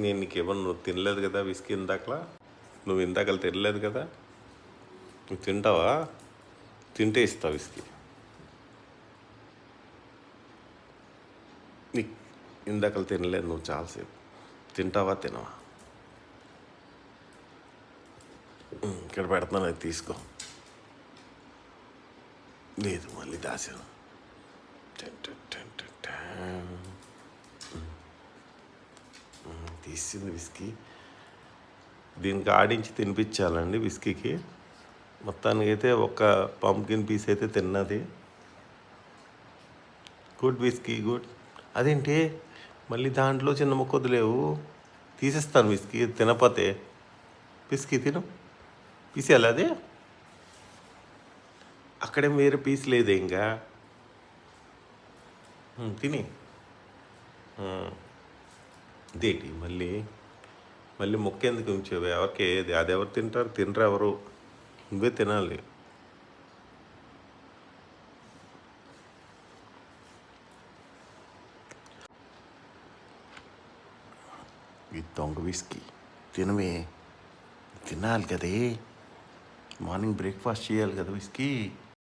నేను నీకు ఇవ్వను, నువ్వు తినలేదు కదా విస్కీ ఇందాకలా. నువ్వు ఇందాకలు తినలేదు కదా, నువ్వు తింటావా? తింటే ఇస్తావు విస్కీ. నీకు ఇందాకలు తినలేదు నువ్వు చాలాసేపు. తింటావా తినవా? ఇక్కడ పెడుతున్నాను, అది తీసుకో. లేదు మళ్ళీ దాసాను. తీసింది విస్కీ. దీనికి ఆడించి తినిపించాలండి విస్కీకి. మొత్తానికి అయితే ఒక పంప్కిన్ పీస్ అయితే తిన్నది. Good whisky, good. అదేంటి మళ్ళీ దాంట్లో చిన్న ముక్క వదిలేవు? తీసేస్తాను విస్కీ తినపోతే. విస్కీ తిను, పీసేయాలి అది. అక్కడేం వేరే పీస్ లేదే ఇంకా. తిని ఇదేంటి మళ్ళీ మళ్ళీ ముక్క ఎందుకు ఉంచేవి? ఎవరికి ఏది అది ఎవరు తింటారు? తినరు ఎవరు, నువ్వే తినాలి. ఈ దొంగ విస్కీ తినవే, తినాలి కదే. మార్నింగ్ బ్రేక్ఫాస్ట్ చేయాలి కదా విస్కీ.